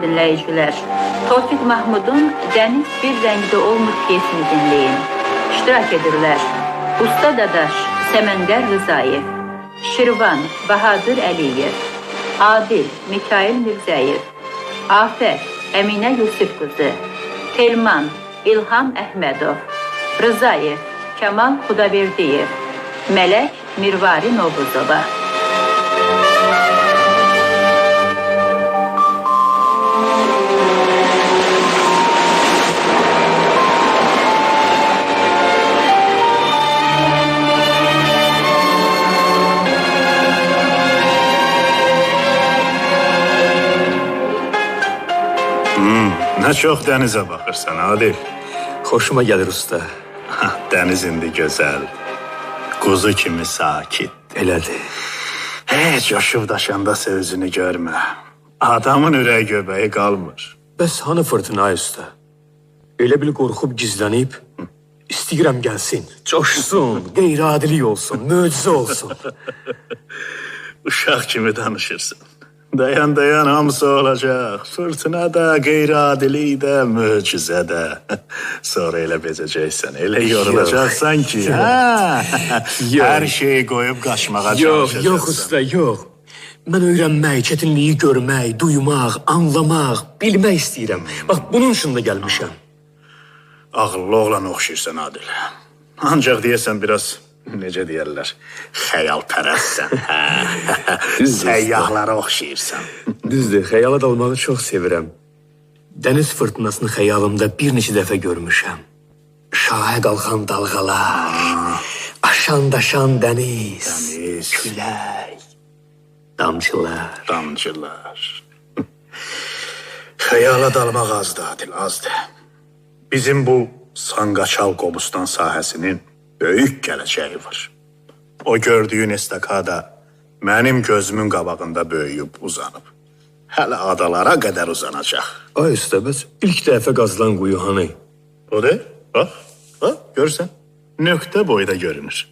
Sayın dinleyiciler, Tofiq Mahmud'un Deniz Bir Rengde Olmur piyesini dinleyin. İştirak edirler Usta Dadaş, Səməndər Rızayev, Şirvan, Bahadır Əliyev, Adil, Mikail Mirzəyev, Afət, Əminə Yusif qızı, Telman, İlham Əhmədov, Rızayev, Kemal Xudaverdiyev, Mələk, Mirvari Novuzova. Ne çok denize bakırsan Adil. Hoşuma gelir usta. Deniz indi güzel. Kuzu kimi sakit. Elədir. Heç coşub daşanda sözünü görme. Adamın ürək göbeği kalmır. Bəs hanı fırtına ay usta? Elə bil qorxub gizlənib, istəyirəm gəlsin, coşsun, qeyri-adilik olsun, möcüzə olsun. Uşaq kimi danışırsın. Dayan dayan hamısı olacak. Fırtına da, qeyri-adilik de, möcüzə de. Sonra elə bezeceksen, elə yorulacaksan ki. Her şeyi koyup kaçmağa çalışacaksın. Yok usta, yok. Mən öyrənmək, çətinliyi görmək, duymaq, anlamaq, bilmək istəyirəm. Bax, bunun üçün də gəlmişəm. Ağıllı oğlan oxşayırsan Adil. Ancaq deyəsən biraz, necə deyərlər, xəyalpərəstsən. Səyyahlara oxşayırsan. Düzdür, xəyala dalmağı çox sevirəm. Dəniz fırtınasını xəyalımda bir neçə dəfə görmüşəm. Şahə qalxan dalğalar, aşan-daşan dəniz, külək, damcılar. Damcılar. Xəyala dalmaq azdır Adil, azdır. Bizim bu Sanqaçal Qobustan sahəsinin böyük gələcəyi var. O gördüyün estakada mənim gözümün qabağında böyüyüb uzanıb. Hələ adalara qədər uzanacaq. Ay usta, bəs ilk dəfə qazılan quyu hanı? O de, bax, görürsən, nöqtə boyda görünür.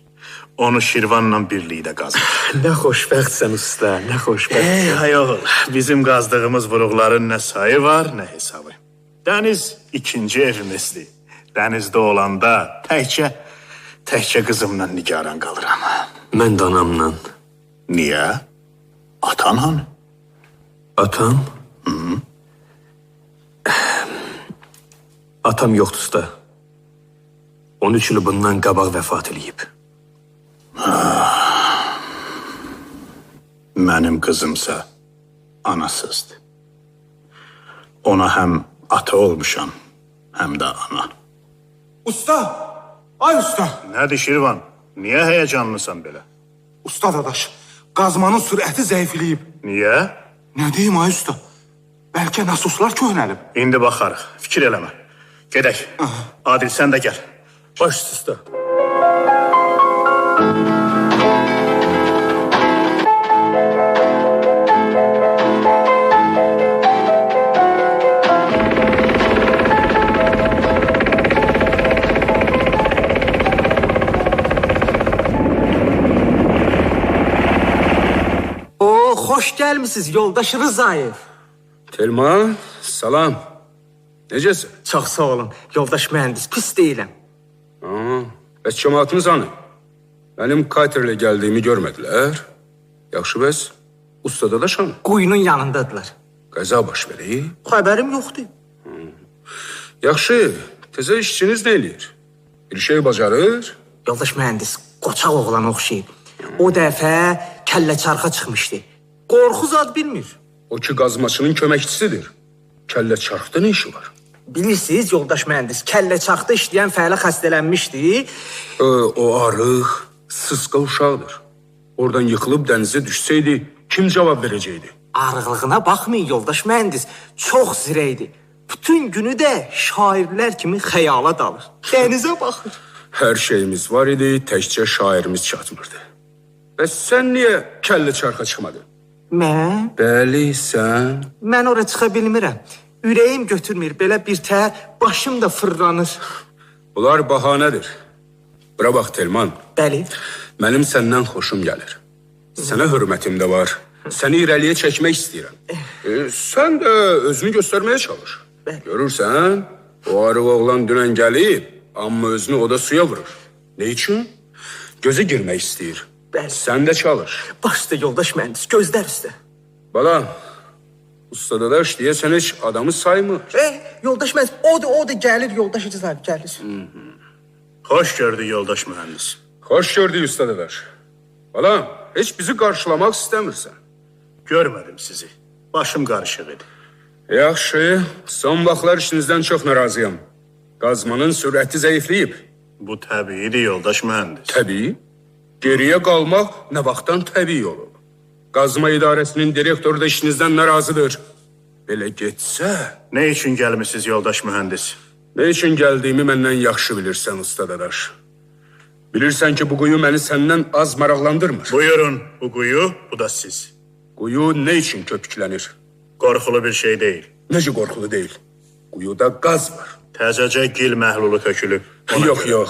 Onu Şirvanla birlikdə qazmış. Nə xoşbəxtsən usta, nə xoşbəxtsən. Ay oğul, bizim qazdığımız vuruqların nə sayı var, nə hesabı. Dəniz ikinci evimizdir. Dənizdə olanda təkcə qızımla nigaran qalıram. Mən də anamla. Niyə? Atan hanı? Atam? Atam yoxdur usta. 13 il bundan qabaq vəfat eləyib. Mənim qızımsa anasızdır. Ona həm ata olmuşam, həm də ana. Usta! Ay usta! Nədir Şirvan? Niyə həyəcanlısan belə? Usta dadaş, qazmanın sürəti zəifləyib. Niyə? Nə deyim ay usta? Bəlkə nasuslar köhnəlib. İndi baxarıq, fikir eləmə. Gedək. Adil, sən də gəl. Baş usta. Hoş gelmişsiniz yoldaş Rızayev. Telman, salam. Necəsin? Çox sağ olun. Yoldaş mühəndis, pis deyiləm. Bəs cəmaatınız hanı? Mənim katerlə gəldiyimi görmədilər. Yaxşı bəs, ustada da şanı. Quyunun yanındadılar. Qəza baş verib. Xəbərim yoxdur. Yaxşı, təzə işçiniz nə eləyir? Bir şey bacarır? Yoldaş mühəndis, qoçaq oğlan oxşayıb. O dəfə kəllə çarxa çıxmışdı. Qorxu zad bilmir. O ki qazmaçının köməkçisidir. Kəllə çarxda nə işi var? Bilirsiniz yoldaş mühəndis, kəllə çarxda işləyən fəhlə xəstələnmişdi. O arıq, sısqa uşaqdır. Oradan yıxılıb dənizə düşsəydi, kim cavab verəcəkdi? Arıqlığına baxmayın yoldaş mühəndis, çox zirəydi. Bütün günü də şairlər kimi xəyala dalır. Dənizə baxır. Hər şeyimiz var idi, təkcə şairimiz çatmırdı. Bəs sən niyə kəllə çarxa çıxmadın? Mən? Bəli, sən. Mən ora çıxa bilmirəm. Ürəyim götürmür, belə bir tər, başım da fırlanır. Bunlar bahanədir. Bura bax Telman. Bəli. Mənim səndən xoşum gəlir. Sənə hörmətim də var. Səni irəliyə çəkmək istəyirəm. Sən də özünü göstərməyə çalış. Görürsən, o arıq oğlan dünən gəlib, amma özünü oda suya vurur. Ne üçün? Gözə girmək istəyir. Bəli. Sən də çalış. Başda yoldaş mühəndis, gözlər üstə. Bala, usta dadaş deyəsən heç adamı saymır. Yoldaş mühəndis, o da gəlir, yoldaş icazə gəlir. Hoş gördük yoldaş mühendis. Hoş gördük usta dadaş. Bala, heç bizi qarşılamaq istəmirsən. Görmedim sizi. Başım karışık idi. Yaxşı, son vaxtlar işinizdən çox narazıyam. Qazmanın sürəti zəifləyib. Bu tabiiydi yoldaş mühendis. Təbii. Geriyə qalmaq nə vaxtdan təbii olub. Qazma idarəsinin direktoru da işinizdən narazıdır. Belə getsə... Ne için gelmişsiniz yoldaş mühendis? Ne üçün gəldiyimi məndən yaxşı bilirsən usta dadaş. Bilirsən ki, bu quyu məni səndən az maraqlandırmır. Buyurun bu kuyu, bu da siz. Quyu ne için köpüklənir? Korkulu bir şey değil. Necə qorxulu deyil. Quyuda qaz var. Təzəcə gil məhlulu tökülüb. Yox, yox.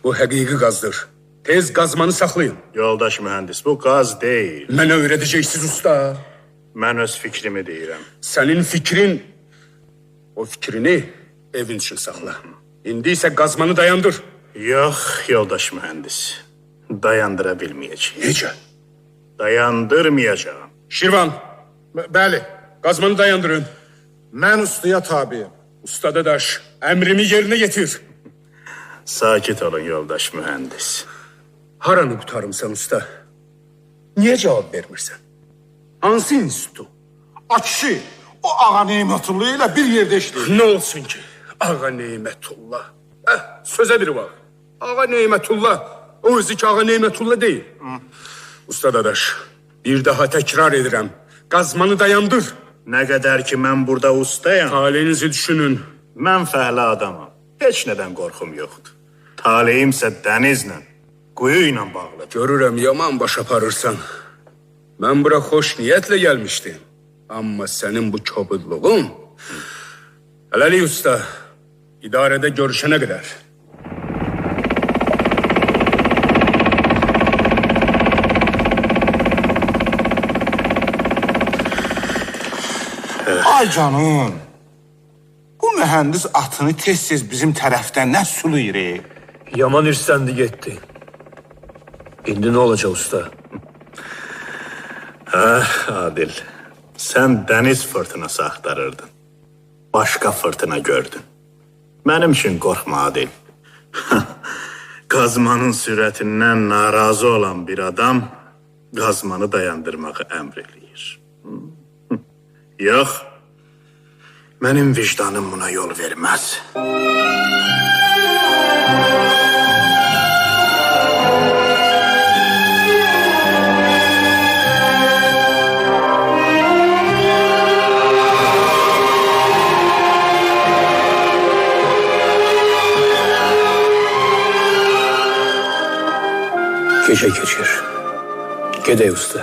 Bu həqiqi qazdır. Tez qazmanı saxlayın. Yoldaş mühendis, bu gaz değil. Mənə öyrədəcəksiniz usta. Mən öz fikrimi deyirəm. Sənin fikrin... O fikrini evin için saxla. İndi isə qazmanı dayandır. Yox, yoldaş mühendis. Dayandıra bilməyəcəyim. Necə? Dayandırmayacağım. Şirvan, Bəli, qazmanı dayandırın. mən ustaya tabiyim. Usta dadaş, əmrimi yerinə yetir. Sakit olun yoldaş mühendis. Haranı qutarımsan usta? Niyə cavab vermirsən? Hansı institutu? A kişi, o ağa Neymətullu ilə bir yerdə işləyir. Ne olsun ki? Ağa Neymətullah. Sözə biri var. Ağa Neymətullah. O özü ki Ağa Neymətullah değil. Usta dadaş, bir daha təkrar edirəm. Qazmanı dayandır. Nə qədər ki mən burada ustayam, Talihinizi düşünün. mən fəhlə adamam. Heç nədən qorxum yoxdur. Taleyimsə dənizlə, quyu ilə bağlıdır. Görürəm yaman baş aparırsan. Mən bura xoş niyyətlə gəlmişdim. Amma sənin bu kobudluğun... Hələlik usta, idarədə görüşənə qədər. Ay canım, bu mühəndis atını tez-tez bizim tərəfdən nə suluyur? Yaman irsəndi getdi. İndi nə olacaq usta? Adil, sən dəniz fırtınası axtarırdın. Başqa fırtına gördün. Mənim üçün qorxma Adil. Qazmanın sürətindən narazı olan bir adam qazmanı dayandırmağı əmr eləyir. Yox, mənim vicdanım buna yol verməz. Gecə keçir. Gedək usta.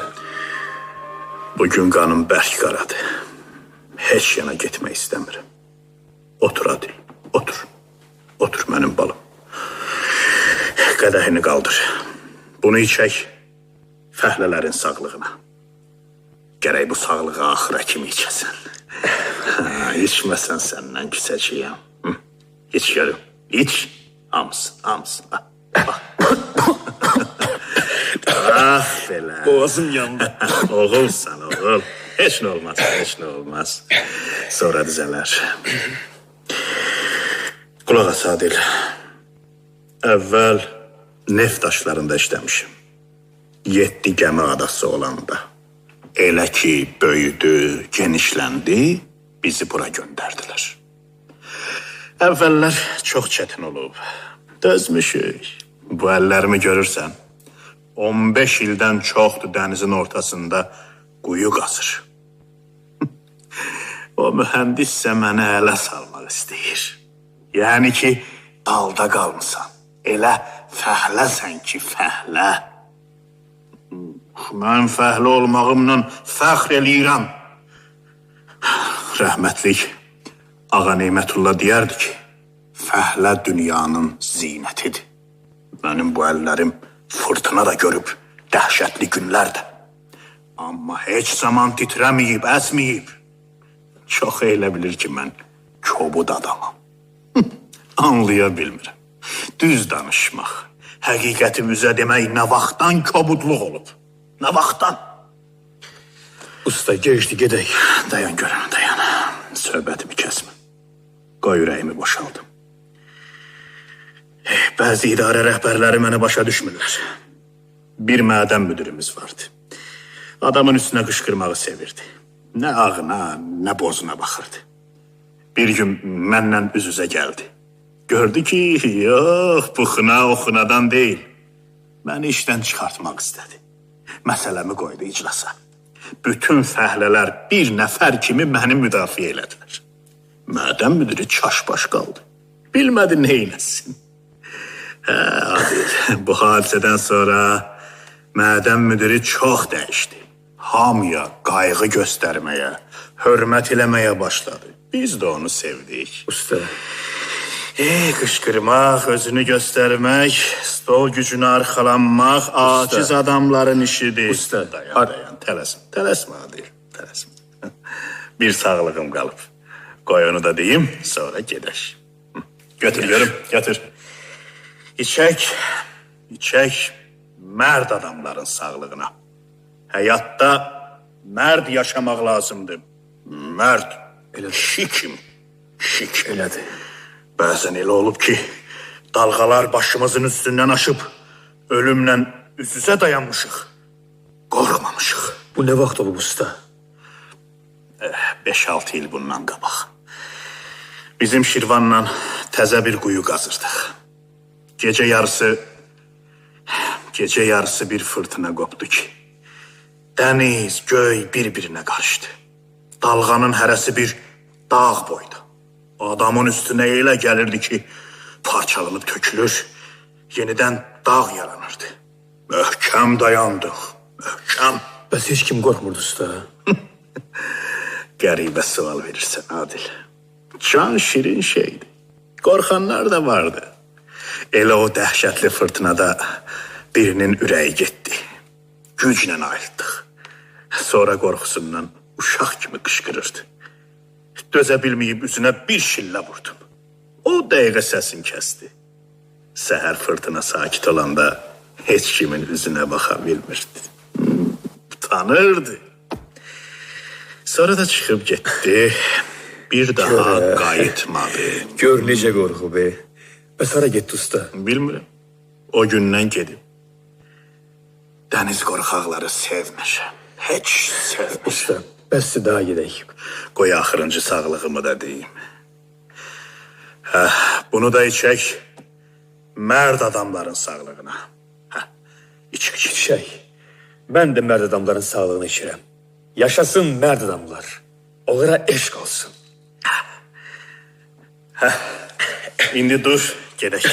Bugün qanım bərk qaradır. Heç yana getmək istəmirəm. Otur Adil, otur. Otur mənim balım. Qədəhini qaldır. Bunu içək fəhlələrin sağlığına. Gərək bu sağlığı axıra kimi içəsən. İçməsən səndən küsəcəyəm. İç görüm, iç. Hamısın, hamısın. Ah belə. Boğazım yandı. Oğulsan oğul. Heç nə olmaz, heç nə olmaz. Sonra düzələr. Qulaq as Adil. Əvvəl neft daşlarında işləmişim. 7 gəmi adası olanda. Elə ki, böyüdü, genişləndi, bizi bura göndərdilər. Əvvəllər çox çətin olub. Dözmüşük. Bu əllərimi görürsən. 15 ildən çoxdur dənizin ortasında quyu qazır. O mühəndis isə mənə ələ salmaq istəyir. Yəni ki, dalda qalmısan. Elə fəhləsən ki, fəhlə. Mən fəhlə olmağımla fəxr eləyirəm. Rəhmətlik Ağa Neymətullah deyərdi ki, fəhlə dünyanın zinətidir. Mənim bu əllərim fırtına da görüb, dəhşətli günlər də. Amma heç zaman titrəməyib, əsməyib. Çox elə bilir ki, mən kobud adamam. Anlaya bilmirəm. Düz danışmaq, həqiqəti üzə demək nə vaxtdan kobudluq olub? Nə vaxtdan? Usta, geçdi, gedək. Dayan görəm, dayan. Söhbətimi kəsmə. Qoy ürəyimi boşaldım. Bəzi idarə rəhbərləri mənə başa düşmürlər. Bir mədən müdürümüz vardı. Adamın üstünə qışqırmağı sevirdi. Nə ağına, nə bozuna baxırdı. Bir gün mənlə üz-üzə gəldi. Gördü ki, yox, bu xına o xınadan deyil. Məni işdən çıxartmaq istədi. Məsələmi qoydu iclasa. Bütün fəhlələr bir nəfər kimi məni müdafiə elədilər. Mədən müdürü çaşbaş qaldı. Bilmədi neyləsin. Adil, bu hadisədən sonra mədən müdürü çox dəyişdi. Hamıya qayğı göstərməyə, hörmət eləməyə başladı. Biz də onu sevdik. Usta, Qışqırmaq, özünü göstərmək, stol gücünü arxalanmaq, aciz adamların işidir. Usta, dayan, tələsmə Adil, tələsmə. Bir sağlığım qalıb. Qoy onu da deyim, sonra gedək. Götür, görüm, götür. İçək mərd adamların sağlığına. Həyatda mərd yaşamaq lazımdır. Mərd, şikim, şik elədir. Bəzən elə olub ki, dalğalar başımızın üstündən aşıb, ölümlə üz-üzə dayanmışıq, qorxmamışıq. Bu nə vaxt olub usta? 5-6 il bundan qabaq. Bizim Şirvanla təzə bir quyu qazırdıq. Gecə yarısı bir fırtına qopdu ki, dəniz, göy bir-birinə qarışdı. Dalğanın hərəsi bir dağ boyda. Adamın üstünə elə gəlirdi ki, parçalanıb tökülür, yenidən dağ yaranırdı. Möhkəm dayandıq, möhkəm. Bəs heç kim qorxmurdu usta? Qəribə sual verirsən, Adil. Can şirin şeydir. Qorxanlar da vardı. Elə o dəhşətli fırtınada birinin ürəyi getdi. Güclə ayıltdıq. Sonra qorxusundan uşaq kimi qışqırırdı. Dözə bilməyib üzünə bir şillə vurdum. O dəqiqə səsin kəsdi. Səhər fırtına sakit olanda heç kimin üzünə baxa bilmirdi. Utanırdı. Sonra da çıxıb getdi. Bir daha qayıtmadı. Gör necə qorxu be. Bəs hara getdi usta? Bilmirəm. O gündən gedib. Dəniz qorxaqları sevmir. Heç sevmir. Usta, bəsdir daha gedək. Qoy axırıncı sağlığımı da deyim. Bunu da içək mərd adamların sağlığına. İçək. İçək. Mən də mərd adamların sağlığını içirəm. Yaşasın mərd adamlar. Onlara eşq olsun. İndi dur, gedək.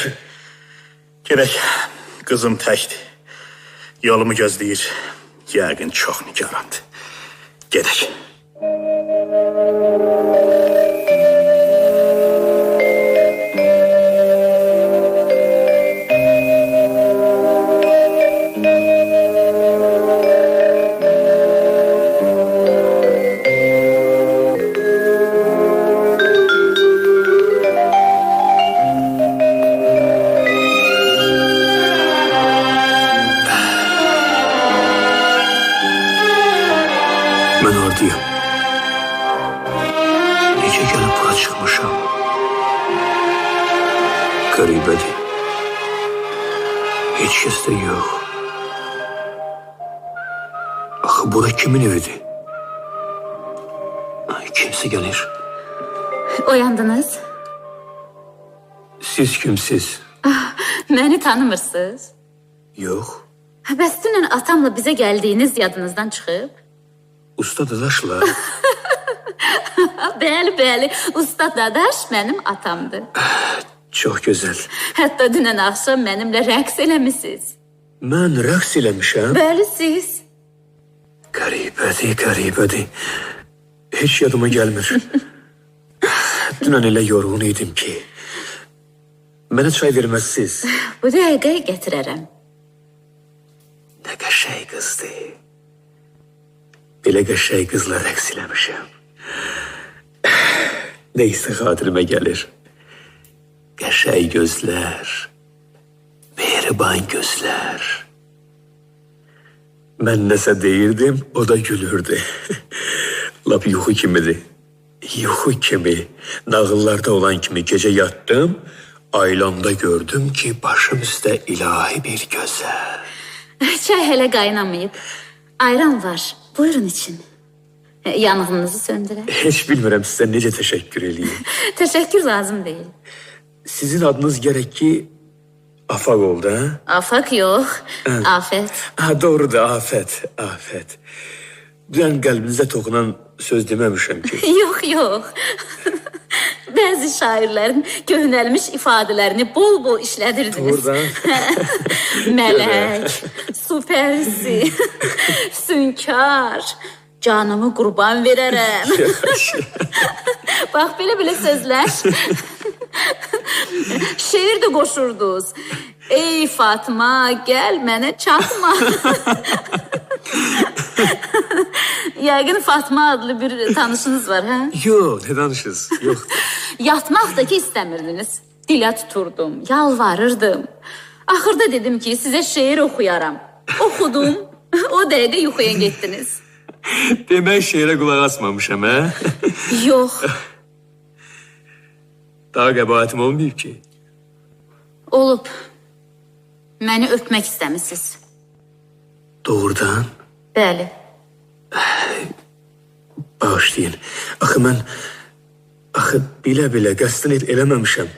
Gedək. Qızım təkdir. Yolumu gözləyir. Yəqin çox nigarandır. Gedək. Mən oradayım. Necə gəlib bura çıxmışam? Qəribədir. Heç kəs də yox. Axı bura kimin evidir? Kimsə gəlir. Oyandınız? Siz kimsiz? Məni tanımırsınız? Yox. Bəs dünən atamla bizə gəldiyiniz yadınızdan çıxıb? Usta Dadaşla. Bəli, bəli. Usta Dadaş mənim atamdır. Çox gözəl. Hətta dünən axşam mənimlə rəqs eləmisiniz. Mən rəqs eləmişəm. Bəli, siz. Qəribədir, qəribədir. Heç yadıma gəlmir. Dünən elə yorğun idim ki. Mənə çay verməzsiniz. Bu dəqiqə gətirərəm. Nə qəşəng qızdır. elə qəşəng qızla rəqs eləmişəm. Neysə xatirimə gəlir. Qəşəng gözlər, mehriban gözlər. Mən nəsə deyirdim, o da gülürdü. Lap yuxu kimidir. Yuxu kimi, nağıllarda olan kimi gecə yatdım, aylamda gördüm ki, başım üstə ilahi bir gözəl. Çay hələ qaynamayıb. Ayran var. Buyurun için. Yanğınınızı söndürək. Heç bilmirəm sizə necə təşəkkür eləyim. Təşəkkür lazım deyil. Sizin adınız gərək ki, Afaq oldu, hə? Afaq yox, afət. Ha, doğrudur, afət, afət. Dünən qəlbinizə toxunan söz deməmişəm ki. Yox. Bəzi şairlərin köhnəlmiş ifadələrini bol-bol işlədirdiniz. Doğrudan. Mələk, supersi, sünkar, canımı qurban verərəm. Bax, belə sözlər. Şeir də qoşurdunuz. Ey Fatma, gəl mənə çatma. Yəqin Fatma adlı bir tanışınız var, hə? Yox, nə danışız? Yox. Yatmaq da ki istəmirdiniz. Dilə tuturdum, yalvarırdım. Axırda dedim ki, sizə şeir oxuyaram. Oxudum, o dəqiqə yuxuya getdiniz. Demək şeirə qulaq asmamışam, hə? Yox. Daha qəbahatim olmayıb ki. Olub. Məni öpmək istəmisiniz. Doğrudan? Bəli. Bağışlayın. Axı bilə qəsdən eləməmişəm.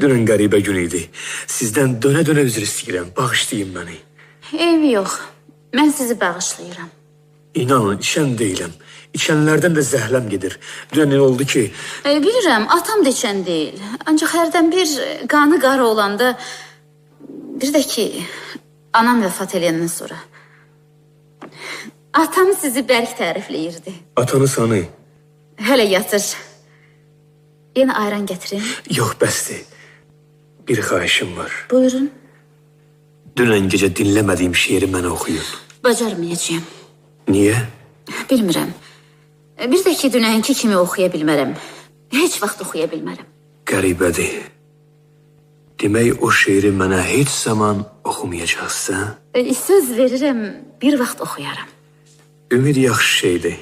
Dünən qəribə gün idi. Sizdən dönə-dönə üzr istəyirəm. Bağışlayın məni. Eybi yox. Mən sizi bağışlayıram. İnanın, içən deyiləm. İçənlərdən də zəhləm gedir. Dünən nə oldu ki? Bilirəm, atam da içən deyil. Ancaq hərdən bir qanı qara olanda, bir də ki, anam vəfat eləyəndən sonra. Atam sizi bərk tərifləyirdi. Atanı sanı. Hələ yatır. Yenə ayran gətirin. Yox, bəsdir. Bir xahişim var. Buyurun. Dünən gecə dinləmədiyim şeiri mənə oxuyun. Bacarmayacağım. Niyə? Bilmirəm. Bir də ki, dünənki kimi oxuya bilmərəm. Heç vaxt oxuya bilmərəm. Qəribədir. Demək o şeiri mənə heç zaman oxumayacaqsın. Söz verirəm, bir vaxt oxuyaram. Ümid yaxşı şeydir.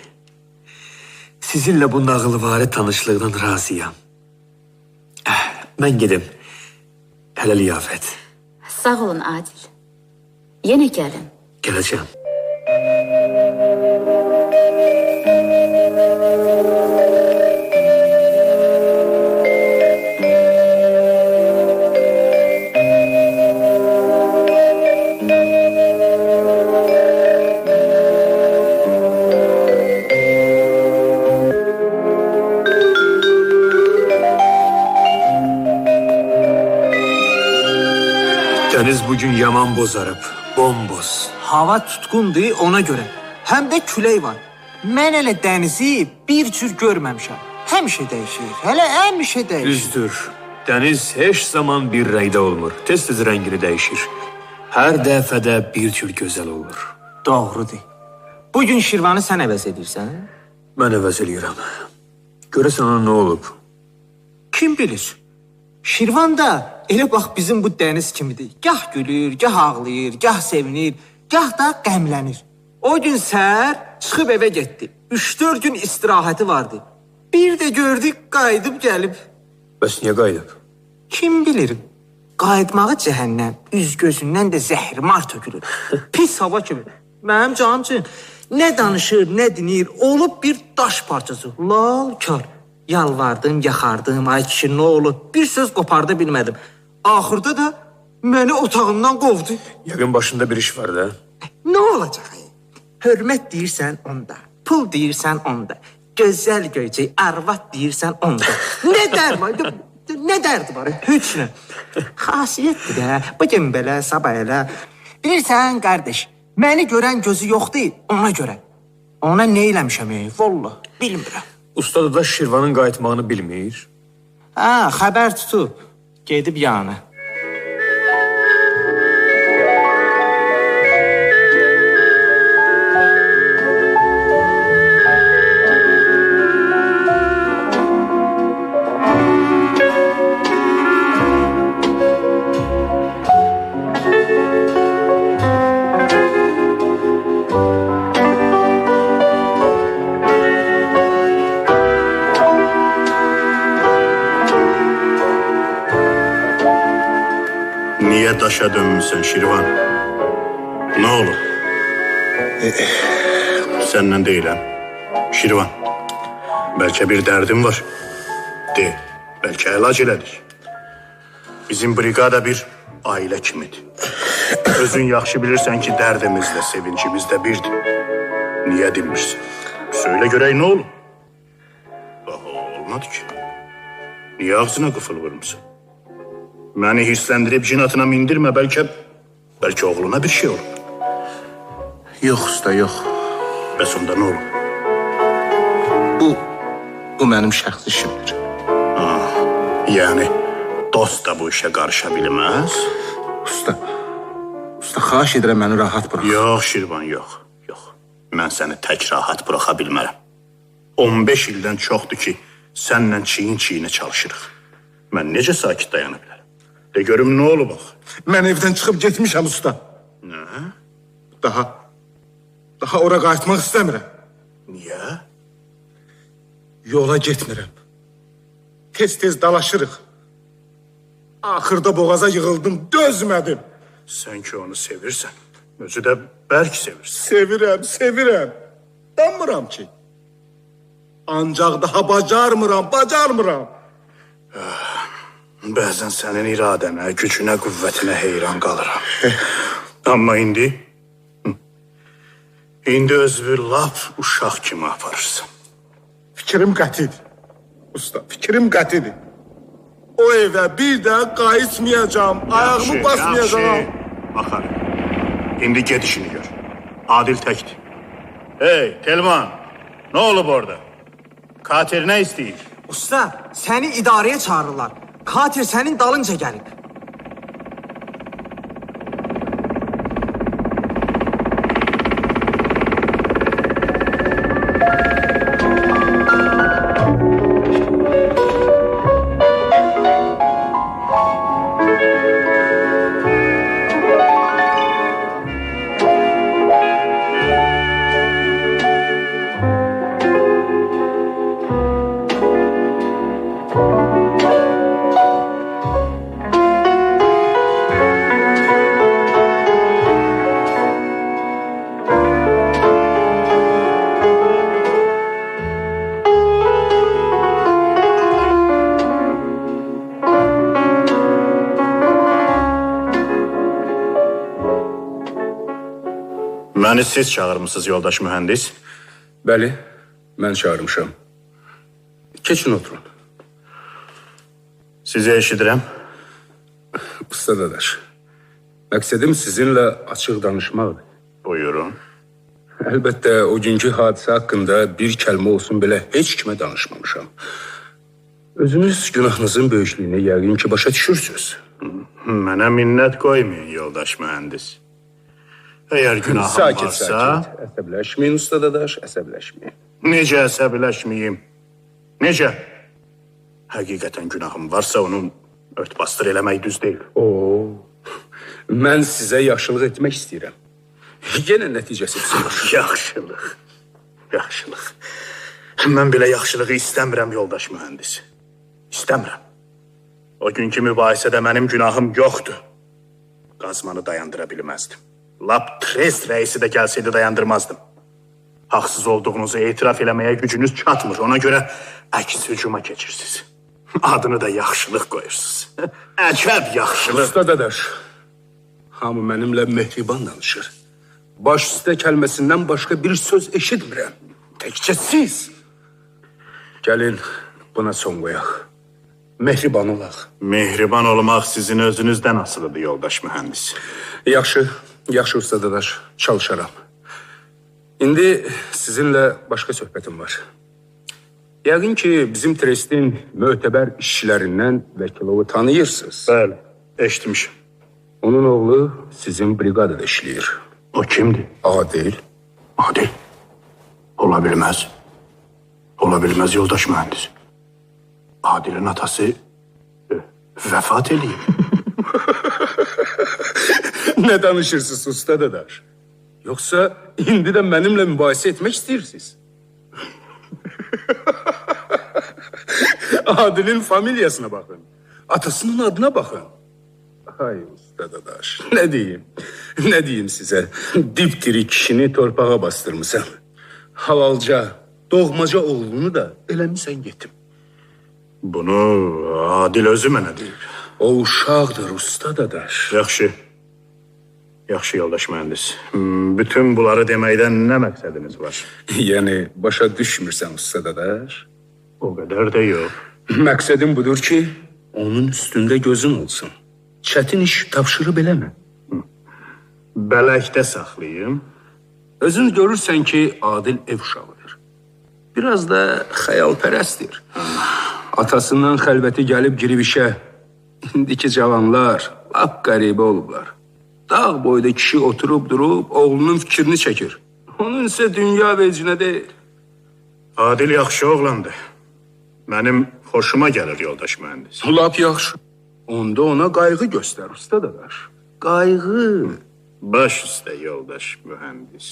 Sizinlə bu nağılvari tanışlıqdan razıyam. Mən gedim. Hələ liyafət. Sağ olun Adil. Yenə gəlin. Gələcəm. Dəniz bugün yaman bozarıb, bomboz. Hava tutqundur ona görə. Həm də külək var. Mən elə dənizi bir cür görməmişəm. Həmişə dəyişir. Hələ həmişə dəyişir. Düzdür. Dəniz heç zaman bir rəngdə olmur. Tez-tez rəngini dəyişir. Hər dəfədə bir cür gözəl olur. Doğrudur. Bugün Şirvanı sən əvəz edirsən? Mən əvəz eləyirəm. Görəsən ona nə olub? Kim bilir? Şirvan da elə bax bizim bu dəniz kimidir. Gah gülür, gah ağlayır, gah sevinir, gah da qəmlənir. O gün səhər çıxıb evə getdi. 3-4 gün istirahəti vardı. Bir də gördük qayıdıb gəlib. Bəs niyə qayıdıb? Kim bilir? Qayıtmağı cəhənnəm, üz gözündən də zəhrimar tökülür. Pis hava kimi. Mənim canım nə danışır, nə dinir, olub bir daş parçası. Lal kar. Yalvardım, yaxardım, ay kişi nə olub? Bir söz qoparda bilmədim. Axırda da məni otağımdan qovdu. Yəqin başında bir iş var da. Nə olacaq? Hörmət deyirsən onda, pul deyirsən onda, gözəl göyçək, arvad deyirsən onda. Nə dərdi var? Heç nə. Xasiyyətdir də, bu gün belə, sabah elə. Bilirsən, qardaş, məni görən gözü yoxdur, ona görə. Ona nə eləmişəm, vallah, bilmirəm. Usta da Şirvanın qayıtmağını bilmir. Xəbər tutub, gedib yanı. Niye daşa dönmüşsün Şirvan? Ne olur? Senden değil ha. Şirvan. Belki bir derdin var. De. Belki elac elədik. Bizim brigada bir aile kimidir. Özün yaxşı bilirsən ki, dərdimizlə, sevincimiz də birdir. Niyə dinmirsən? Söyle görək nə olur? Daha olmadı ki. Niyə ağzına qıfıl vurmuşsun? Məni hirsləndirib cinatına mindirmə, bəlkə oğluna bir şey olur. Yox usta, yox. Bəs onda nə olur? Bu mənim şəxsi işimdir. Yəni dost da bu işə qarışa bilməz? Usta, xahiş edirəm məni rahat bırax. Yox Şirvan, yox. Mən səni tək rahat buraxa bilmərəm. 15 ildən çoxdur ki, sənlə çiyin-çiyinə çalışırıq. Mən necə sakit dayana bilərəm? De görüm nə olub bax. Mən evdən çıxıb getmişəm usta. Nə? Daha ora qayıtmaq istəmirəm. Niyə? Yola getmirəm. Tez-tez dalaşırıq. Axırda boğaza yığıldım, dözmədim. Sən ki onu sevirsən, özü də bərk sevirsən. Sevirəm. Danmıram ki. Ancaq daha bacarmıram. Bəzən sənin iradənə, gücünə, qüvvətinə heyran qalıram. Amma indi özü lap uşaq kimi aparırsan. Fikrim qətidir. Usta, fikrim qətidir. O evə bir də qayıtmayacağım. Ayağımı basmayacağım. Baxar. İndi get işini gör. Adil təkdir. Hey Telman, nə olub orada? Katil nə istəyir? Usta, səni idarəyə çağırırlar. Katil sənin dalınca gəlib. Məni siz çağırmışsınız yoldaş mühəndis. Bəli, mən çağırmışam. Keçin oturun. Sizi eşidirəm. Usta dadaş, məqsədim sizinlə açıq danışmaqdır. Buyurun. Əlbəttə, o günkü hadisə haqqında bir kəlmə olsun belə heç kimə danışmamışam. Özünüz günahınızın böyüklüyünü yəqin ki başa düşürsünüz. Mənə minnət qoymayın yoldaş mühəndis. Əgər günahım varsa... Sakit. Əsəbləşməyin usta dadaş, əsəbləşməyin. Necə əsəbləşməyim? Necə? Həqiqətən günahım varsa onun örtbasdır eləmək düz deyil. Mən sizə yaxşılıq etmək istəyirəm. Yenə nəticəsi pis olur. Yaxşılıq. Mən belə yaxşılığı istəmirəm yoldaş mühəndis. İstəmirəm. O günkü mübahisədə mənim günahım yoxdur. Qazmanı dayandıra bilməzdim. Lap trest rəisi də gəlsəydi dayandırmazdım. Haqsız olduğunuzu etiraf eləməyə gücünüz çatmır. Ona görə əks hücuma keçirsiniz. Adını da yaxşılıq qoyursunuz. Əcəb yaxşılıq. Usta dadaş, hamı mənimlə mehriban danışır. Baş üstə kəlməsindən başqa bir söz eşitmirəm. Təkcə siz. Gəlin buna son qoyaq. Mehriban olaq. Mehriban olmaq sizin özünüzdən asılıdır yoldaş mühəndis. Yaxşı usta dadaş, çalışaram. İndi sizinlə başqa söhbətim var. Yəqin ki, bizim Trestin mötəbər işçilərindən Vəkilovu tanıyırsınız. Bəli, eşitmişim. Onun oğlu sizin briqadada işləyir. O kimdir? Adil. Adil. Ola bilməz. Ola bilməz yoldaş mühəndis. Adil'in atası vəfat eləyib. Nə danışırsınız usta dadaş? Yoxsa indi də mənimlə mübahisə etmək istəyirsiniz? Adil'in familyasına baxın. Atasının adına baxın. Hay usta dadaş, ne diyeyim? Ne diyeyim size? Dipdiri kişini torpağa bastırmışsan. Halalca, doğmaca oğlunu da eləmişsən yetim. Bunu Adil özü mənə deyib. O uşaqdır usta dadaş. Yaxşı. Yaxşı yoldaş mühəndis. Bütün bunları deməkdən nə məqsədiniz var? Yani başa düşmürsən usta dadaş. O qədər də yox. Məqsədim budur ki, onun üstündə gözün olsun. Çətin iş tapşırıb eləmə. Bələkdə saxlayım. Özün görürsən ki, Adil ev uşağıdır. Biraz da xəyalpərəstdir. Atasından xəlvəti gəlib girib işə. İndiki cavanlar lap qəribə olublar. Dağ boyda kişi oturub durub oğlunun fikrini çəkir. Onun isə dünya vecinə deyil. Adil yaxşı oğlandır. Mənim xoşuma gəlir yoldaş mühəndis. Lap yaxşı. Onda ona qayğı göstər usta dadaş. Qayğı. Baş üstə yoldaş mühəndis.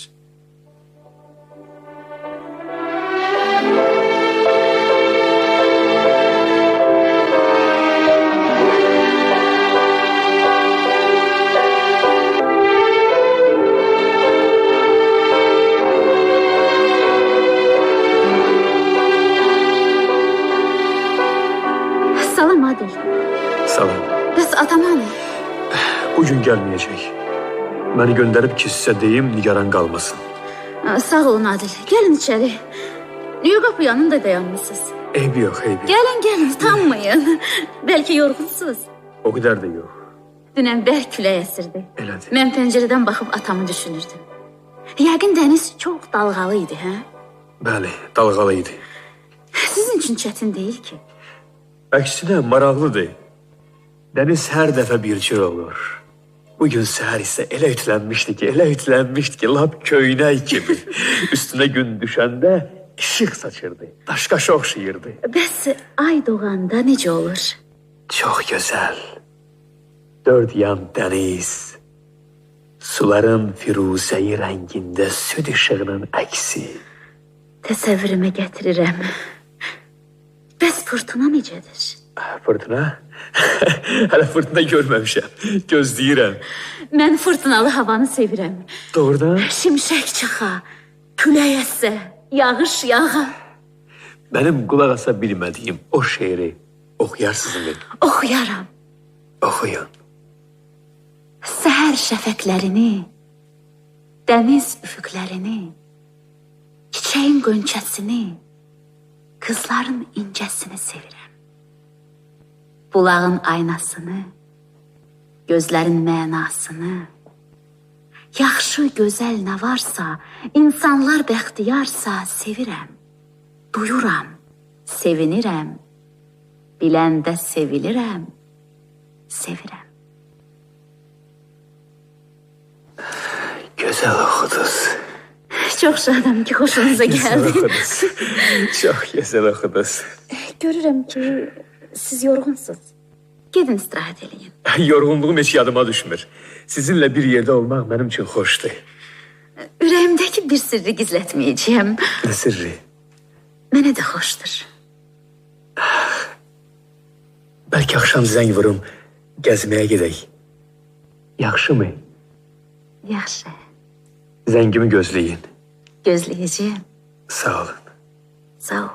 Salam Adil. Salam. Bəs atam hanı? Bugün gəlməyəcək. Məni göndərib ki, sizə deyim, nigaran qalmasın. Sağ olun Adil. Gəlin içəri. Niyə qapı yanında dayanmışsınız? Eybi yox, eybi. Gəlin, utanmayın. Bəlkə yorğunsunuz. O qədər də yox. Dünən bərk külək əsirdi. Elədir. Mən pəncərədən baxıb atamı düşünürdüm. Yəqin dəniz çox dalğalı idi, hə? Bəli, dalğalı idi. Sizin üçün çətin deyil ki. Əksinə, maraqlıdır. Dəniz hər dəfə bir cür olur. Bugün səhər isə elə ütlənmişdi ki, lap köynək kimi. Üstünə gün düşəndə işıq saçırdı, daşqaşa oxşayırdı. Bəs ay doğanda necə olur? Çox gözəl. Dörd yan dəniz. Suların firuzəyi rəngində süd işığının əksi. Təsəvvürümə gətirirəm. Bəs fırtına necədir? Fırtına? Hələ fırtına görməmişəm. Gözləyirəm. Mən fırtınalı havanı sevirəm. Doğrudan? Şimşək çıxa, külək əssə, yağış yağa. Mənim qulaq asa bilmədiyim o şeiri oxuyarsınızmı? Oxuyaram. Oxuyun. Səhər şəfəqlərini, dəniz üfüqlərini, çiçəyin qönçəsini, qızların incəsini sevirəm. Bulağın aynasını, gözlərin mənasını, yaxşı, gözəl nə varsa, insanlar bəxtiyarsa sevirəm, duyuram, sevinirəm, biləndə sevilirəm, sevirəm. Gözəl oxudunuz. Çox şadam ki, xoşunuza gəldi. Çox gözəl oxudunuz. Görürəm ki, siz yorğunsunuz. Gedin istirahət eləyin. Yorğunluğum heç yadıma düşmür. Sizinlə bir yerdə olmaq mənim üçün xoşdur. Ürəyimdəki bir sirri gizlətməyəcəyəm. Nə sirri? Mənə də xoşdur. Bəlkə axşam zəng vurum, gəzməyə gedək. Yaxşımı? Yaxşı, Zəngimi gözləyin. gözləyəcəyəm. Sağ olun. Sağ ol.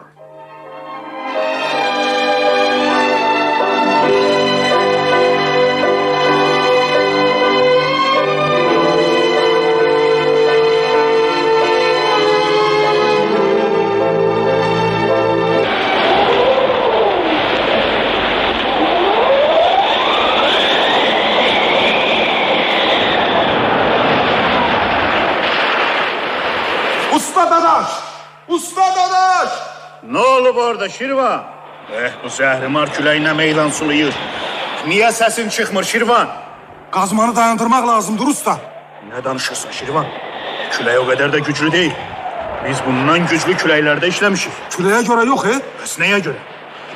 Usta dadaş! Nə olub orada Şirvan? Bu zəhrimar küləklə meydan sulayır. Niyə səsin çıxmır Şirvan? Qazmanı dayandırmaq lazımdır usta. Nə danışırsan Şirvan? Külək o qədər də güclü deyil. Biz bundan güclü küləklərdə işləmişik. Küləyə görə yox, Bəs nəyə görə?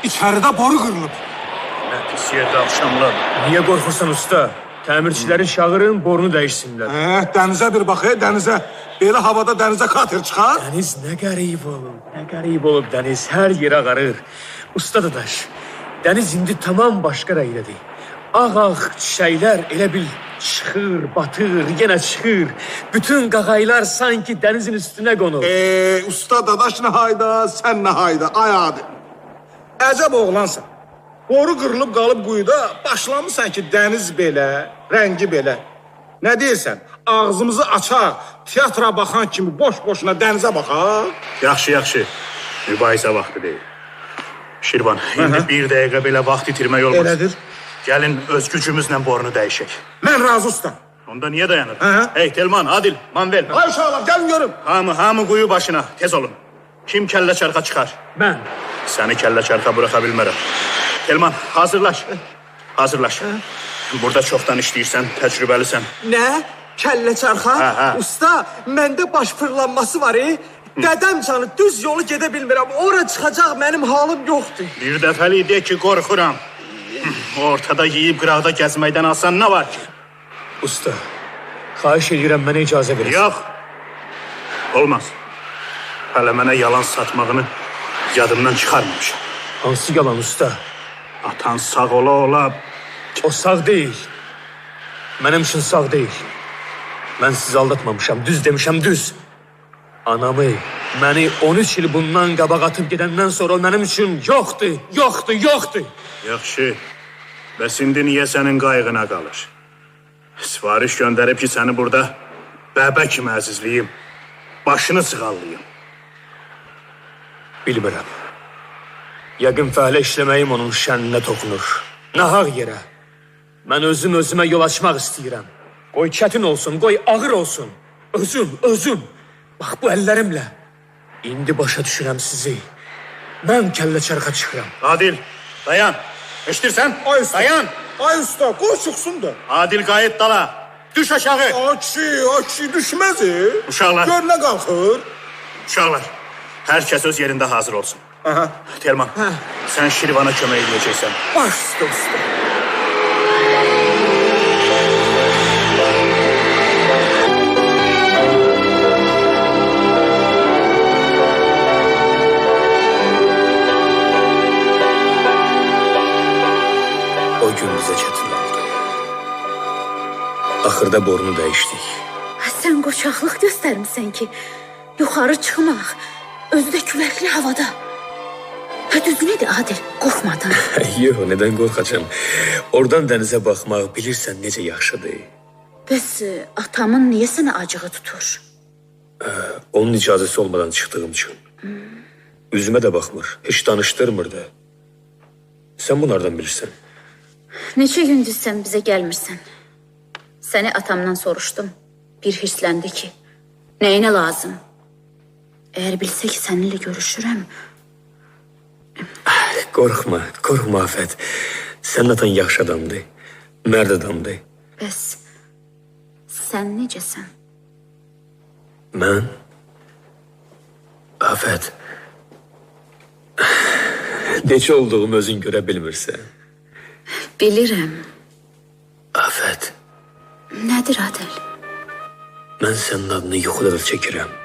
İçəridə boru qırılıb. Nə pis yerdə axşamlar. Niyə qorxursan usta? Təmirçiləri çağırın, borunu dəyişsinlər. Dənizə bir bax, dənizə. Belə havada dənizə kater çıxar. Dəniz nə qərib olub dəniz, hər yer ağarır. Usta dadaş, dəniz indi tamam başqa rəngdədir. Ağ-ağ çiçəklər elə bil çıxır, batır, yenə çıxır. Bütün qağaylar sanki dənizin üstünə qonur. Usta dadaş nə hayda, sən nə hayda, ay Adil. Əcəb oğlansan. Boru qırılıb qalıb quyuda, başlamısan ki, dəniz belə, rəngi belə. Nə deyirsən? Ağzımızı açaq, teatra baxan kimi boş-boşuna dənizə baxaq. Yaxşı. Mübahisə vaxtı deyil. Şirvan, indi bir dəqiqə belə vaxt itirmək olmaz. Elədir. Gəlin öz gücümüzlə borunu dəyişək. Mən razı usta. Onda niyə dayanır? Hı. Hey Telman, Adil, Manvel. Ay uşaqlar, gəlin görüm. Hamı quyu başına, tez olun. Kim kəllə çarxa çıxar? Mən. Səni kəllə çarxa buraxa bilmərəm. Telman, hazırlaş. Burada çoxdan işləyirsən, təcrübəlisən. Nə? Kəllə çarxa? Hə. Usta, məndə baş fırlanması var. Dədəm canı düz yolu gedə bilmirəm. Ora çıxacaq mənim halım yoxdur. Bir dəfəlik de ki, qorxuram. Ortada yeyib qıraqda gəzməkdən alsan nə var ki? Usta, xahiş edirəm mənə icazə verin. Yox. Olmaz. Hələ mənə yalan satmağını yadımdan çıxarmamışam. Hansı yalan usta? Atan sağ ola. O sağ deyil. Mənim üçün sağ deyil. Mən sizi aldatmamışam, düz demişəm, düz. Anamı, məni 13 il bundan qabaq atıb gedəndən sonra mənim üçün yoxdur. Yaxşı. Bəs indi niyə sənin qayğına qalır? Sifariş göndərib ki, səni burada bəbə kimi əzizliyim. Başını sığallayım. Bilmirəm. Yəqin fəhlə işləməyim onun şəninə toxunur. Nahaq yerə. Mən özümə yol açmaq istəyirəm. Qoy çətin olsun, qoy ağır olsun. Özüm. Bax bu əllərimlə. İndi başa düşürəm sizi. Mən kəllə çarxa çıxıram. Adil, dayan. Eşidirsən? Dayan. Ay usta, qoy çıxsın da. Adil qayıt dala. Düş aşağı. Ay kişi düşməz. Uşaqlar. Gör nə qalxır. Uşaqlar, hər kəs öz yerində hazır olsun. Aha. Telman, sən Şirvana kömək edəcəksən. Baş üstə usta. O gün bizə çətin oldu. Axırda borunu dəyişdik. Sən qoçaqlıq göstərmisən ki, yuxarı çıxmaq, özü də küləkli havada. Düzünü Adil, qorxmadın. Yox, nədən qorxacam? Oradan dənizə baxmaq bilirsən necə yaxşıdır. Bəs atamın niyə sənə acığı tutur? Onun icazəsi olmadan çıxdığım üçün. Üzümə də baxmır, heç danışdırmır da. Sən bunlardan bilirsən. Neçə gündür sən bizə gəlmirsən. Səni atamdan soruşdum. Bir hirsləndi ki, nəyinə lazım? Əgər bilsə ki, səninlə görüşürəm. Qorxma Afət. Sənin atan yaxşı adamdır, mərd adamdır. Bəs sən necəsən? Mən? Afət. Necə olduğumu özün görə bilmirsən. Bilirəm. Afət. Nədir Adil? Mən sənin adını yuxuda da çəkirəm.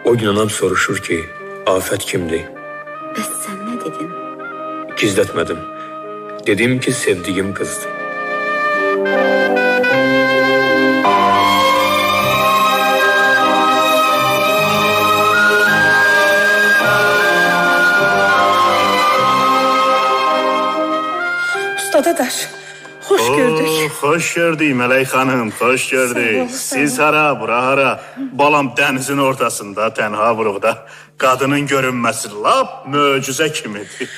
O gün anam soruşur ki, Afət kimdir? Bəs sən nə dedin? Gizlətmədim. Dedim ki, sevdiyim qızdır. Usta dadaş, hoş gördük. Xoş gördük Mələk xanım, xoş gördük. Siz hara, bura hara? Balam dənizin ortasında, tənha buruqda. Qadının görünməsi lap möcüzə kimidir.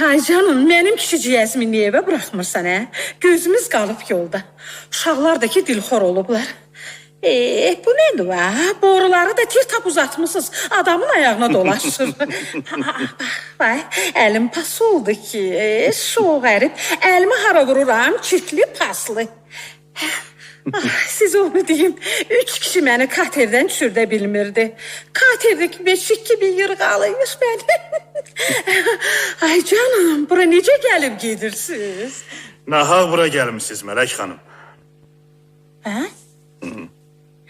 Ay canım, mənim küçücüyəzmi niyə evə buraxmırsan, hə? Gözümüz qalıb yolda. Uşaqlar da ki, dilxor olublar. Bu nədir, ha? Boruları da tir tap uzatmışsınız. Adamın ayağına dolaşır. Bax, əlim pas oldu ki, soğuk ərib. Əlimi hara vururam, çirkli paslı. Siz onu deyim, 3 kişi məni katerdən düşürdə bilmirdi. Katerdəki beşik kimi yırğalayır məni. Ay canım, bura necə gəlib gedirsiniz? Nahaq bura gəlmişsiniz Mələk xanım. Hə?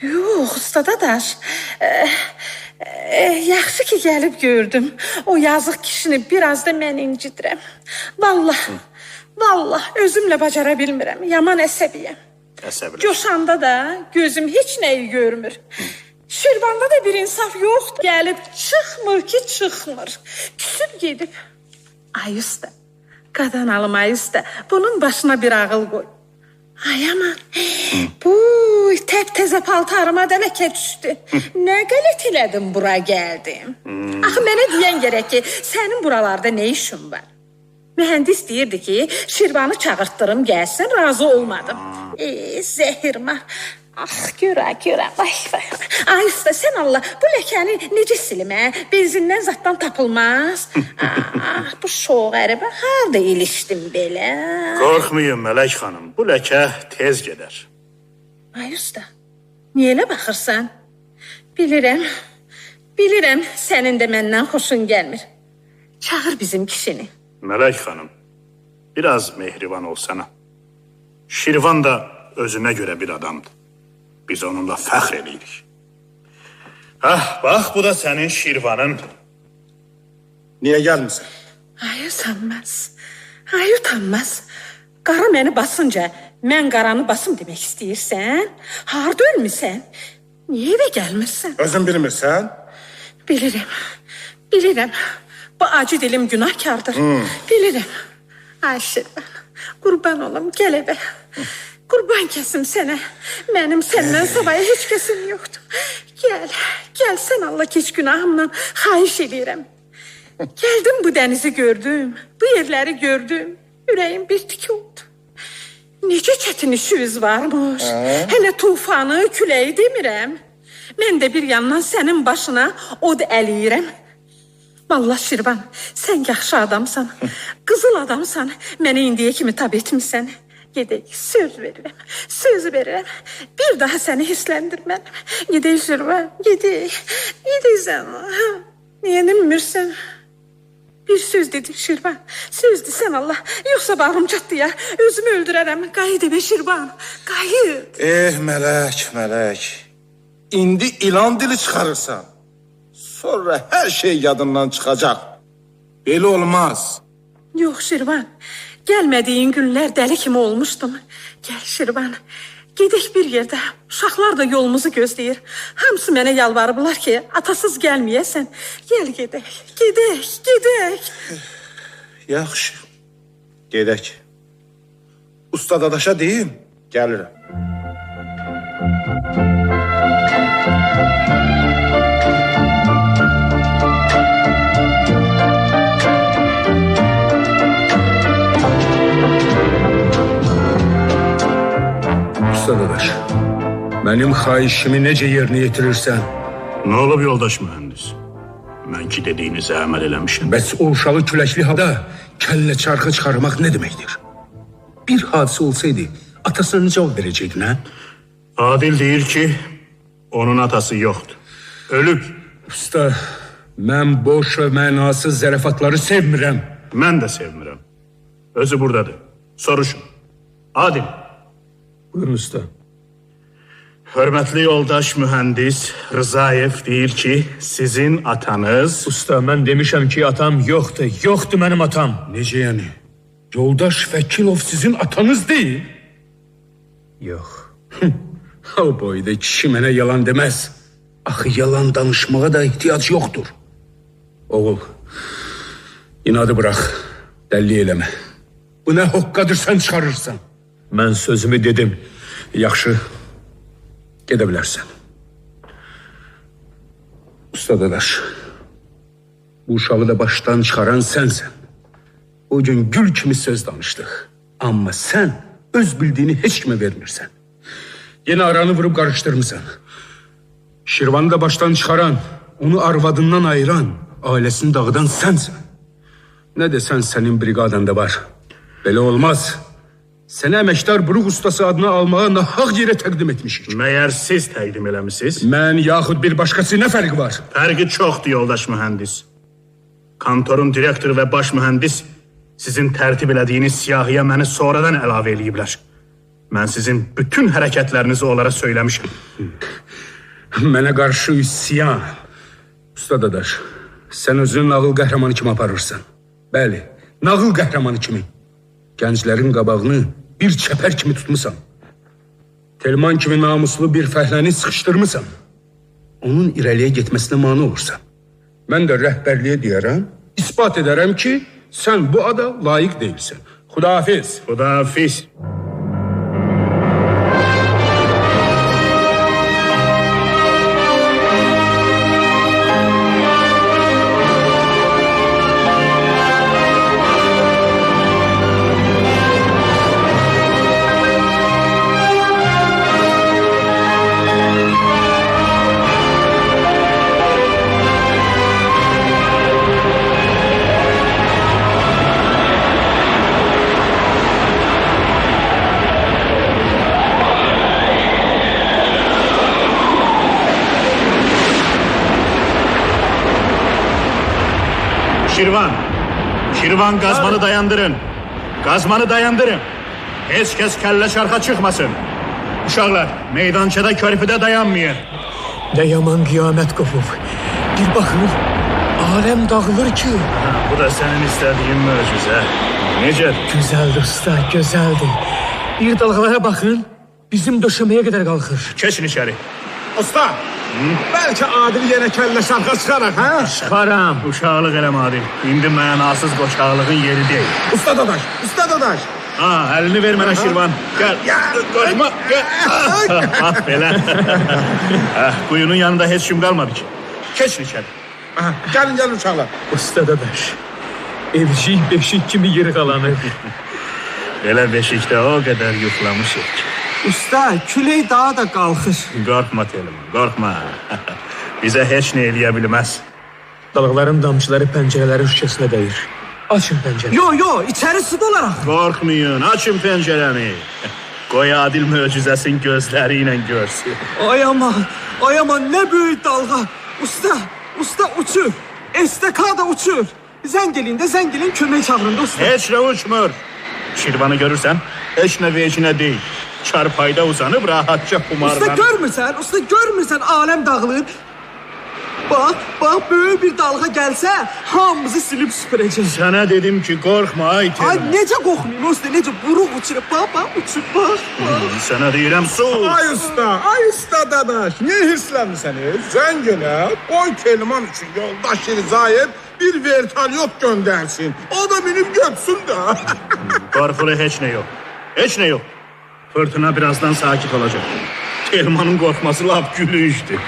Yox, usta dadaş. Yaxşı ki gəlib gördüm. O yazıq kişini biraz da mən incidirəm. Vallahi Vallahi özümlə bacara bilmirəm. Yaman əsəbiyəm. Əsəbləş. Coşanda da gözüm heç nəyi görmür. Şirvanda da bir insaf yoxdur. Gəlib çıxmır ki, çıxmır. Küsüb gedib. Ay usta, qadan alım ay usta. Bunun başına bir ağıl qoy. Ay aman, bu təp-təzə paltarıma da ləkə düşdü. Nə qələt elədim bura gəldim. Axı mənə deyən gərək ki, sənin buralarda nə işin var? Mühəndis deyirdi ki, Şirvanı çağırtdırım gəlsin, razı olmadım. Zəhirmar. Ah, görə. Vay. Ay usta, sən Allah, bu ləkəni necə silim, hə? Benzindən zaddan tapılmaz. Bu şoğ əribə, harada ilişdim belə? Qorxmayın Mələk xanım, bu ləkə tez gedər. Ay usta, niyə elə baxırsan? Bilirəm, sənin də məndən xoşun gəlmir. Çağır bizim kişini. Mələk xanım, biraz mehriban olsana. Şirvan da özünə görə bir adamdır. Biz onunla fəxr edirik. Bax, bu da sənin Şirvanın. Niyə gəlmirsən? Ay utanmaz. Qara məni basınca, mən qaranı basım demək istəyirsən? Harda ölmüsən? Niyə evə gəlmirsən? Özün bilmirsən? Bilirəm. Bu acı dilim günahkardır. Bilirəm. Ay Şirvan, qurban olum, gəl evə. Qurban kəsim sənə. Mənim səndən savaya heç kəsim yoxdur. Gəl sən Allah keç günahımla xahiş edirəm. Gəldim bu dənizi gördüm, bu yerləri gördüm. Ürəyim bir tik oldu. Necə çətin işiniz varmış. Hələ tufanı, küləyi demirəm. Mən də bir yandan sənin başına od əliyirəm. Vallahi Şirvan, sən yaxşı adamsan, qızıl adamsan, mənə indiyə kimi tab etmirsən. Gedək, söz verirəm. Bir daha səni hisləndirməm. Gedək Şirvan, gedək sən. Niyə dinmirsən? Bir söz dedik Şirvan, söz desən Allah. Yoxsa bağrım çatdı ya, özümü öldürərəm. Qayıt evə Şirvan, qayıt. Mələk. İndi ilan dili çıxarırsan. Sonra hər şey yadından çıxacaq. Belə olmaz. Yox Şirvan, gəlmədiyin günlər dəli kimi olmuşdum. Gəl Şirvan, gedək bir yerdə. Uşaqlar da yolumuzu gözləyir. Hamısı mənə yalvarıblar ki, atasız gəlməyəsən. Gəl gedək. Yaxşı, gedək. Usta dadaşa deyim, gəlirəm. Usta dadaş, mənim xahişimi necə yerinə yetirirsən? Nə olub yoldaş mühəndis? Mən ki dediyinizə əməl eləmişim. Bəs o uşağı küləkli havada kəllə çarxı çıxarmaq nə deməkdir? Bir hadisə olsaydı, atasına necə cavab verəcəkdin, hə? Adil deyir ki, onun atası yoxdur. Ölüb. Usta, mən boş və mənasız zərafatları sevmirəm. Mən də sevmirəm. Özü buradadır. Soruşun. Adil. Buyurun usta. Hörmətli yoldaş mühəndis Rızayev deyir ki, sizin atanız... Usta, mən demişəm ki, atam yoxdur. Yoxdur mənim atam. Necə yəni? Yoldaş Vəkilov sizin atanız deyil? Yox. O boyda kişi mənə yalan deməz. Axı yalan danışmağa da ehtiyac yoxdur. Oğul, inadı bırax, dəlli eləmə. Bu nə hoqqadır sən çıxarırsan? Mən sözümü dedim. Yaxşı, gedə bilərsən. Usta dadaş, bu uşağı da başdan çıxaran sənsən. O gün gül kimi söz danışdıq. Amma sən öz bildiyini heç kimə vermirsən. Yenə aranı vurub qarışdırmısan. Şirvanı da başdan çıxaran, onu arvadından ayıran, ailəsini dağıdan sənsən. Nə desən sənin briqadanda var. Belə olmaz. Sənə əməkdar buruq ustası adını almağa nahaq yerə təqdim etmişik. Məyər siz təqdim eləmisiniz? Mən yaxud bir başqası nə fərqi var? Fərqi çoxdur yoldaş mühəndis. Kantorun direktoru və baş mühəndis sizin tərtib elədiyiniz siyahıya məni sonradan əlavə eləyiblər. Mən sizin bütün hərəkətlərinizi onlara söyləmişim. Mənə qarşı üsyan. Usta dadaş, sən özünü nağıl qəhrəmanı kimi aparırsan. Bəli, nağıl qəhrəmanı kimi. Gənclərin qabağını bir çəpər kimi tutmusan. Telman kimi namuslu bir fəhləni sıxışdırmısan. Onun irəliyə getməsinə mane olursan. Mən də rəhbərliyə deyərəm, ispat edərəm ki, sən bu ada layiq deyilsən. Xudahafiz. Xudahafiz. Şirvan gazmanı dayandırın. Gazmanı dayandırın. Heç kes kelle çarxa çıkmasın. Uşaqlar, meydançada körpüdə dayanmayın. Ne yaman kıyamet kopub. Bir bakın, alem dağılır ki. Bu da senin istediğin möcüzə. Necə? Güzeldi usta, güzeldi. Bir dalgalara bakın, bizim döşemeye kadar kalkır. Keçin içeri. Usta, bəlkə Adil yenə kəllə şarxa çıxaraq, hə? Çıxaram. Uşaqlıq eləm Adil. İndi mənasız qoçaqlığın yeri deyil. Usta dadaş. Ha, əlini ver mənə Şirvan. Gəl. Qoçma, gəl. Ah, belə. Quyunun yanında heç kim qalmadı ki. Keçin içeri. Gəlin uşaqlar. Usta dadaş, evcik beşik kimi yeri kalanır. Belə beşikdə o qədər yuxlamışıq ki. Usta, külək daha da qalxır. Qorxma Telman, qorxma. Bizə heç nə eləyə bilməz. Dalgaların damcıları pencerelerin şişesine değir. Açın pencereyi. Yo, içəri su dolaraq. Qorxmayın, açın pəncərəni. Qoy Adil möcüzəsinin gözləri ilə görsün. Ay aman, nə böyük dalğa. Usta uçur. Estekada uçur. Zəng elin, kömək çağırın usta. Heç nə uçmur. Şirvanı görürsən, heç nə vecinə deyil. Çarpayda uzanıb rahatca xumarlanır. Usta görmürsən aləm dağılır. Bax, böyük bir dalğa gəlsə, hamımızı silib süpürəcək. Sənə dedim ki, qorxma ay Telman. Ay, necə qorxmayayım usta, necə buruq uçur. Bax, uçur, bax. Sənə deyirəm, sus. Ay usta dadaş, niyə hirslənmisiniz? Zəng elə, qoy Telman üçün yoldaş Zayed bir vertolyot göndərsin. O da minib götsün də. Qorxulu heç nə yox. Heç nə yox. Fırtına birazdan sakit olacaq. Telmanın qorxması lap gülüşdü.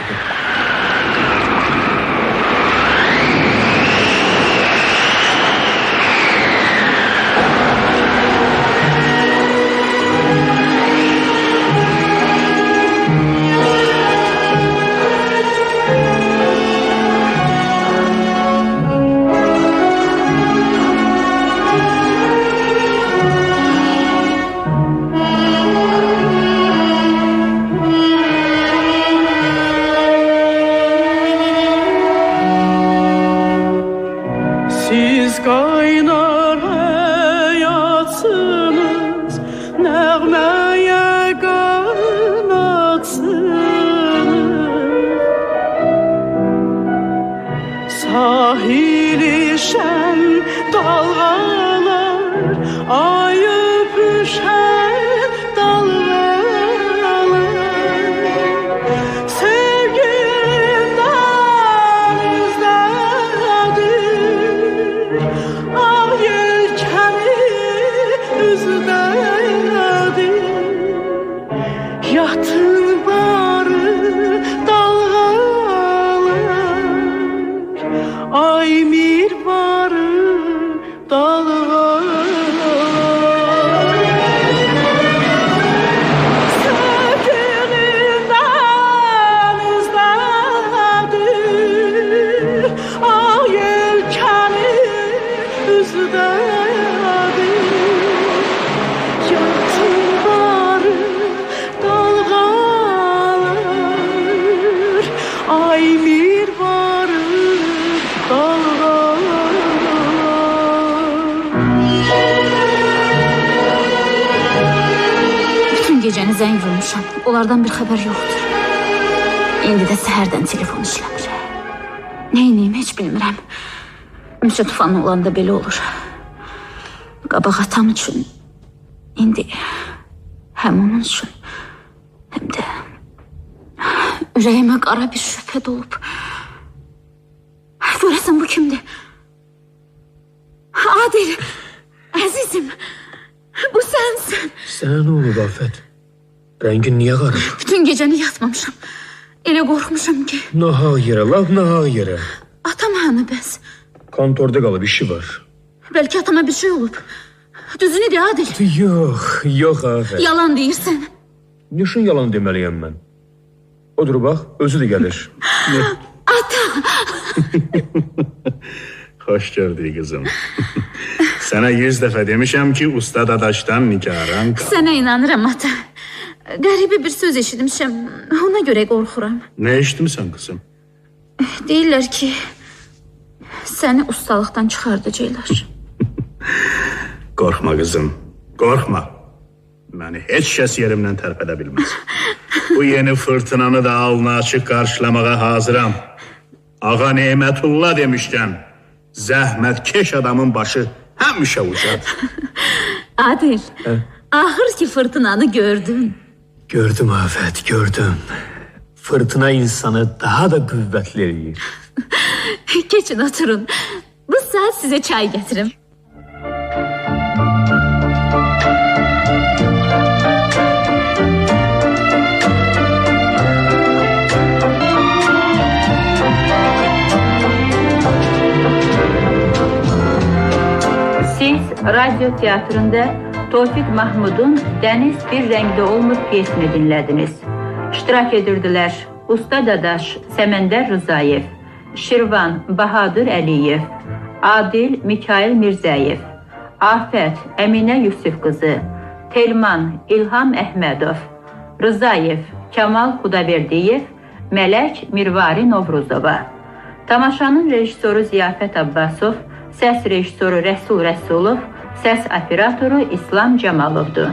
Gecəni zəng vurmuşam. Onlardan bir xəbər yoxdur. İndi də səhərdən telefon işləmir. Nə edeyim, heç bilmirəm. Müsə tufanı olanda belə olur. Qabaq atam üçün İndi həm onun üçün, həm də ürəyimə qara bir şübhə dolub. Görəsən bu kimdir? Adil, əzizim, bu sənsən. Sənə nə olub Afət? Rəngin niyə qarıb? Bütün gecəni yatmamışam. Elə qorxmuşam ki. Nahaq yerə, laf nahaq yerə. Atam hanı bəs? Kontorda qalıb, işi var. Bəlkə atama bir şey olub. Düzünü de Adil. Yox Afət. Yalan deyirsən. Nişin yalan deməliyəm mən. Odur bax, özü də gəlir. Ata! Xoş gördük kızım. Sana 100 dəfə demişəm ki, usta dadaşdan nikaran qal. Sənə inanıram ata. Qəribə bir söz eşitmişəm. Ona görə qorxuram. Ne eşitmisən kızım? Deyirlər ki, səni ustalıqdan çıxardacaqlar. Qorxma kızım, qorxma. Məni heç kəs yerimdən tərpədə bilməz. Bu yeni fırtınanı da alnı açıq qarşılamağa hazıram. Ağa Neymətullah demişkən, zəhmətkeş adamın başı həmişə ucadır. Adil, ahır ki fırtınanı gördün. Gördüm Afət, gördüm. Fırtına insanı daha da qüvvətli eləyir. Keçin oturun. Bu saat size çay getirim. Siz radyo tiyatrında Tofiq Mahmud'un Dəniz Bir Rəngdə Olmur piyesini dinlediniz. İştirak edirdiler Usta Dadaş Səməndər Rızayev, Şirvan Bahadır Əliyev, Adil Mikail Mirzəyev, Afət Əminə Yusuf qızı, Telman İlham Əhmədov, Rızayev Kamal Xudaverdiyev, Mələk Mirvari Novruzova. Tamaşanın rejissoru Ziyafət Abbasov, səs rejissoru Rəsul Rəsulov, səs operatoru İslam Cəmalovdur.